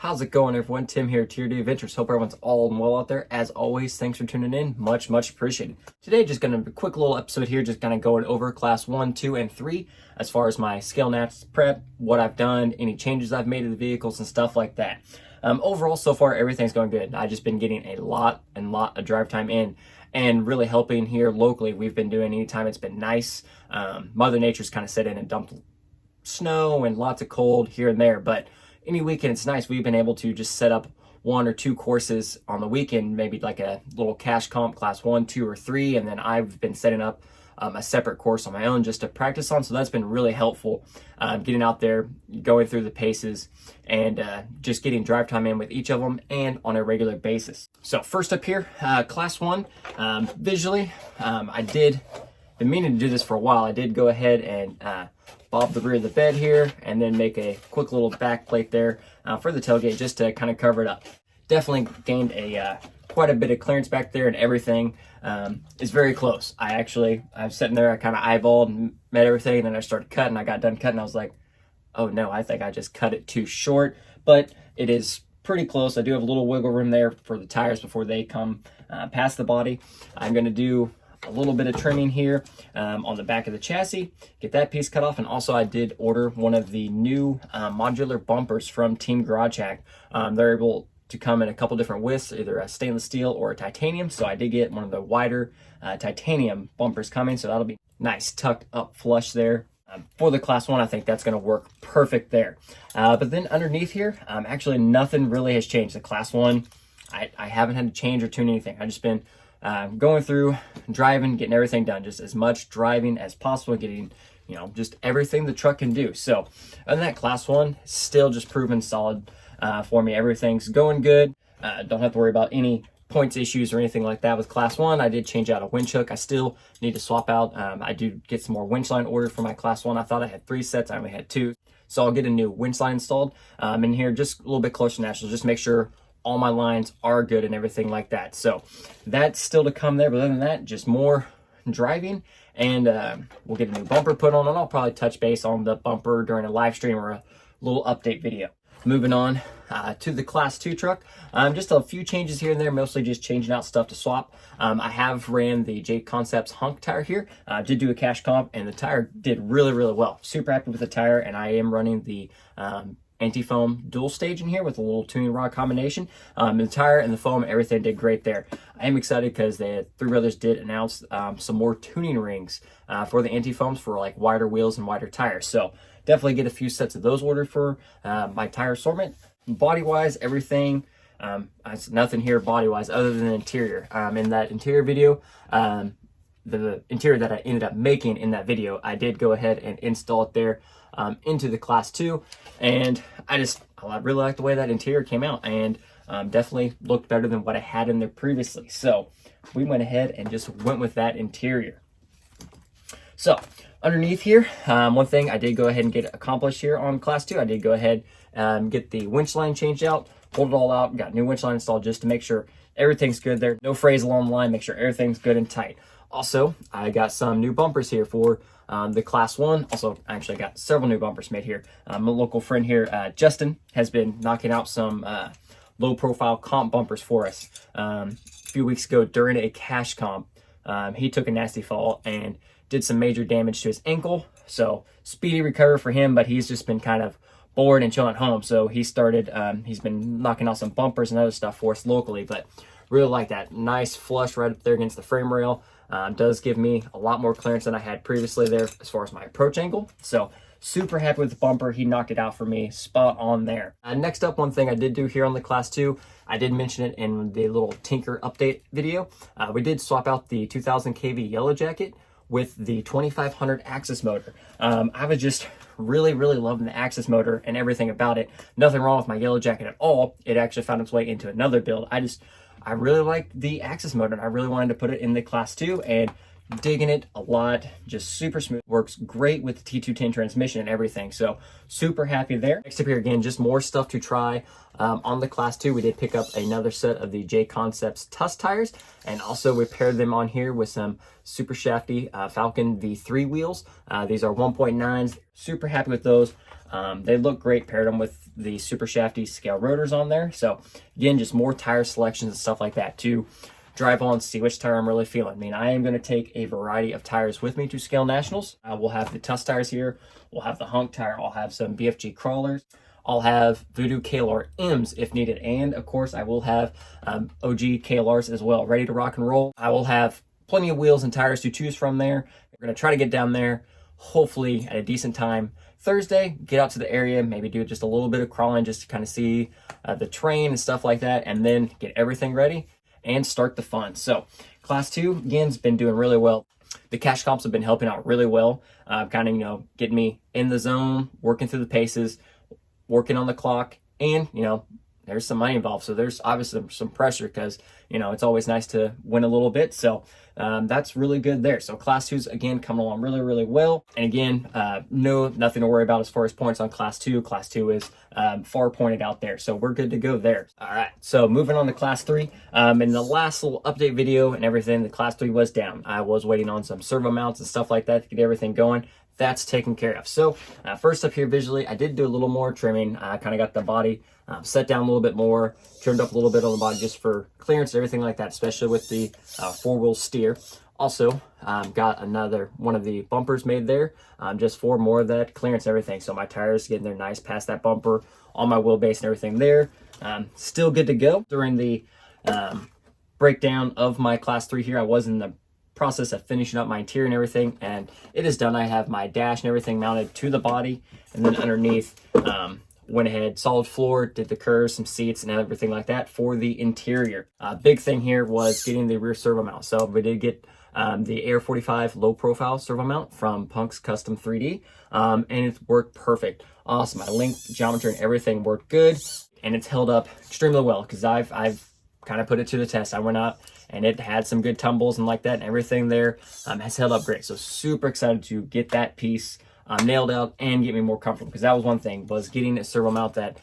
How's it going, everyone? Tim here, Tier D Adventures. Hope everyone's all well out there. As always, thanks for tuning in. Much appreciated. Today, just gonna be a quick little episode here, just kind of going over class 1, 2, and 3 as far as my scale nats prep, what I've done, any changes I've made to the vehicles and stuff like that. Overall, so far, everything's going good. I've just been getting a lot of drive time in and really helping here locally. We've been doing anytime it's been nice. Mother Nature's kind of set in and dumped snow and lots of cold here and there, but any weekend it's nice. We've been able to just set up 1 or 2 courses on the weekend, maybe like a little cash comp class 1, 2, or 3, and then I've been setting up a separate course on my own just to practice on. So that's been really helpful, getting out there, going through the paces, and just getting drive time in with each of them and on a regular basis. So first up here, class 1, visually, I did been meaning to do this for a while. I did go ahead and bob the rear of the bed here and then make a quick little back plate there for the tailgate just to kind of cover it up. Definitely gained a quite a bit of clearance back there, and everything is very close. I was sitting there, I kind of eyeballed and met everything, and then I started cutting. I got done cutting. I was like, oh no, I think I just cut it too short, but it is pretty close. I do have a little wiggle room there for the tires before they come past the body. I'm going to do a little bit of trimming here on the back of the chassis, get that piece cut off. And also I did order one of the new modular bumpers from Team Garage Hack. They're able to come in a couple different widths, either a stainless steel or a titanium. So I did get one of the wider titanium bumpers coming, so that'll be nice tucked up flush there. For the class 1, I think that's going to work perfect there. But then underneath here, actually nothing really has changed. The class 1, I haven't had to change or tune anything. I've just been going through, driving, getting everything done, just as much driving as possible, getting, just everything the truck can do. So other than that, class 1 still just proven solid for me. Everything's going good. Don't have to worry about any points issues or anything like that with class 1. I did change out a winch hook. I still need to swap out. I do get some more winch line ordered for my class 1. I thought I had 3 sets. I only had 2. So I'll get a new winch line installed in here just a little bit closer to national, just make sure all my lines are good and everything like that. So that's still to come there. But other than that, just more driving, and we'll get a new bumper put on, and I'll probably touch base on the bumper during a live stream or a little update video. Moving on to the class 2 truck, just a few changes here and there, mostly just changing out stuff to swap. I have ran the J Concepts hunk tire here. Did do a cash comp, and the tire did really well. Super happy with the tire, and I am running the anti-foam dual stage in here with a little tuning rod combination. The tire and the foam, everything did great there. I am excited because the Three Brothers did announce some more tuning rings for the anti-foams for like wider wheels and wider tires. So definitely get a few sets of those ordered for my tire assortment. Body wise, everything, it's nothing here body wise other than the interior. In that interior video, the interior that I ended up making in that video, I did go ahead and install it there into the class 2, and I really like the way that interior came out, and definitely looked better than what I had in there previously. So we went ahead and just went with that interior. So underneath here, one thing I did go ahead and get accomplished here on class 2, I did go ahead and get the winch line changed out, pulled it all out, got new winch line installed just to make sure everything's good there. No frays along the line, make sure everything's good and tight. Also, I got some new bumpers here for the class 1. Also, I actually got several new bumpers made here. My local friend here, Justin, has been knocking out some low profile comp bumpers for us. A few weeks ago during a cash comp, he took a nasty fall and did some major damage to his ankle. So speedy recovery for him, but he's just been kind of bored and chilling at home. So he started, he's been knocking out some bumpers and other stuff for us locally, but really like that nice flush right up there against the frame rail. Does give me a lot more clearance than I had previously there as far as my approach angle. So super happy with the bumper. He knocked it out for me, spot on there. Next up, one thing I did do here on the class 2, I did mention it in the little Tinker update video. We did swap out the 2000 kV yellow jacket with the 2500 axis motor. I was just really loving the axis motor and everything about it. Nothing wrong with my yellow jacket at all. It actually found its way into another build. I really liked the axis motor, and I really wanted to put it in the class 2, and digging it a lot. Just super smooth, works great with the T210 transmission and everything. So super happy there. Next up here, again, just more stuff to try on the class 2. We did pick up another set of the J Concepts Tuss tires, and also we paired them on here with some super shafty Falcon V3 wheels. These are 1.9s. Super happy with those. They look great, paired them with the super shafty scale rotors on there. So again, just more tire selections and stuff like that to drive on, see which tire I'm really feeling. I mean, I am going to take a variety of tires with me to Scale Nationals. We'll have the Tusk tires here. We'll have the Hunk tire. I'll have some BFG crawlers. I'll have Voodoo KLR M's if needed. And of course, I will have OG KLRs as well, ready to rock and roll. I will have plenty of wheels and tires to choose from there. We're going to try to get down there, hopefully at a decent time Thursday, get out to the area, maybe do just a little bit of crawling just to kind of see the terrain and stuff like that, and then get everything ready and start the fun. So class 2, again, has been doing really well. The cash comps have been helping out really well, kind of, getting me in the zone, working through the paces, working on the clock, and, there's some money involved. So there's obviously some pressure because, it's always nice to win a little bit. So that's really good there. So class 2's, again, coming along really, really well. And again, nothing to worry about as far as points on class 2. Class 2 is far pointed out there. So we're good to go there. All right. So moving on to class 3. In the last little update video and everything, the class 3 was down. I was waiting on some servo mounts and stuff like that to get everything going. That's taken care of. So first up here visually, I did do a little more trimming. I kind of got the body set down a little bit more, trimmed up a little bit on the body just for clearance, everything like that, especially with the 4-wheel steer. Also, got another one of the bumpers made there just for more of that clearance and everything. So my tires getting there nice past that bumper, on my wheelbase and everything there. Still good to go. During the breakdown of my class 3 here, I was in the process of finishing up my interior and everything, and it is done. I have my dash and everything mounted to the body, and then underneath went ahead, solid floor, did the curves, some seats and everything like that for the interior. Big thing here was getting the rear servo mount. So we did get the Ep.5 low profile servo mount from Punk's Custom 3D, and it worked perfect. Awesome. My length, geometry, and everything worked good, and it's held up extremely well because I've kind of put it to the test. I went out and it had some good tumbles and like that, and everything there has held up great. So super excited to get that piece nailed out and get me more comfortable, because that was one thing, was getting a servo mount that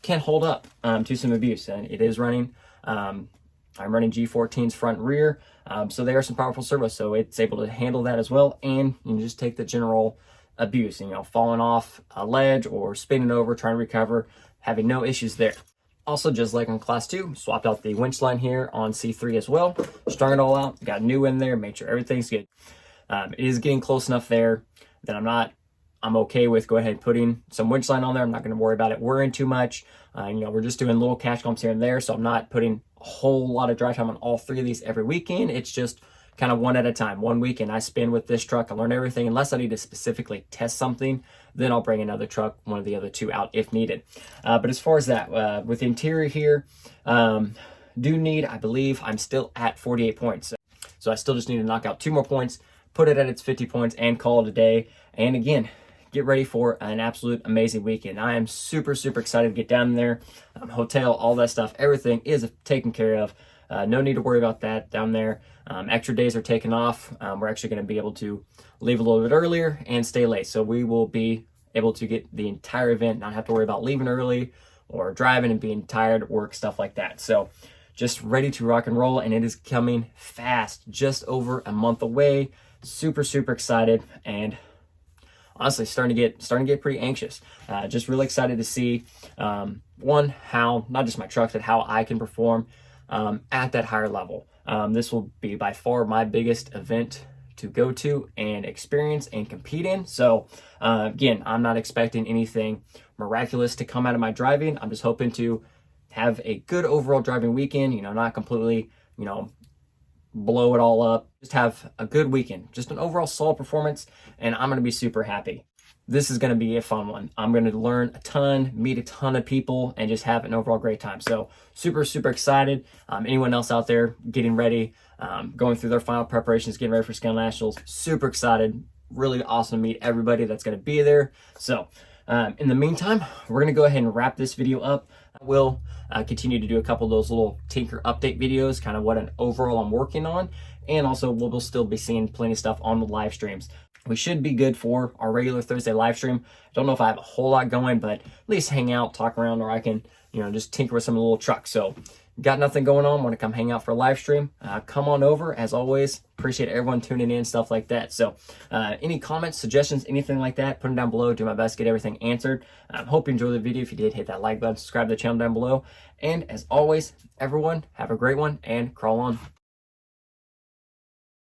can hold up to some abuse. And it is running, I'm running G14's front and rear, so they are some powerful servos, so it's able to handle that as well. And you can just take the general abuse, falling off a ledge or spinning over, trying to recover, having no issues there. Also, just like on class 2, swapped out the winch line here on C3 as well, strung it all out, got new in there, made sure everything's good. It is getting close enough there that I'm okay with go ahead putting some winch line on there. I'm not going to worry about it worrying too much. We're just doing little cash comps here and there, so I'm not putting a whole lot of drive time on all 3 of these every weekend. It's just kind of one at a time. One weekend I spin with this truck, I learn everything. Unless I need to specifically test something, then I'll bring another truck, one of the other 2 out if needed. But as far as that, with the interior here, I believe I'm still at 48 points. So I still just need to knock out 2 more points, put it at its 50 points, and call it a day. And again, get ready for an absolute amazing weekend. I am super, super excited to get down there. Hotel, all that stuff, everything is taken care of. No need to worry about that down there. Extra days are taken off. We're actually going to be able to leave a little bit earlier and stay late. So we will be able to get the entire event, not have to worry about leaving early or driving and being tired at work, stuff like that. So just ready to rock and roll, and it is coming fast, just over a month away. Super, super excited, and honestly starting to get pretty anxious. Just really excited to see one, how not just my truck, but how I can perform at that higher level. This will be by far my biggest event to go to and experience and compete in. So again, I'm not expecting anything miraculous to come out of my driving. I'm just hoping to have a good overall driving weekend, not completely, blow it all up, just have a good weekend, just an overall solid performance, and I'm going to be super happy. This is going to be a fun one. I'm going to learn a ton, meet a ton of people, and just have an overall great time. So super, super excited. Anyone else out there getting ready, going through their final preparations, getting ready for Scale Nationals, super excited. Really awesome to meet everybody that's going to be there. So in the meantime, we're going to go ahead and wrap this video up. We'll continue to do a couple of those little tinker update videos, kind of what an overall I'm working on. And also we'll still be seeing plenty of stuff on the live streams. We should be good for our regular Thursday live stream. Don't know if I have a whole lot going, but at least hang out, talk around, or I can, just tinker with some of the little trucks. So got nothing going on, want to come hang out for a live stream, come on over. As always, appreciate everyone tuning in, stuff like that. So any comments, suggestions, anything like that, put them down below. Do my best to get everything answered. Hope you enjoyed the video. If you did, hit that like button, subscribe to the channel down below. And as always, everyone, have a great one and crawl on.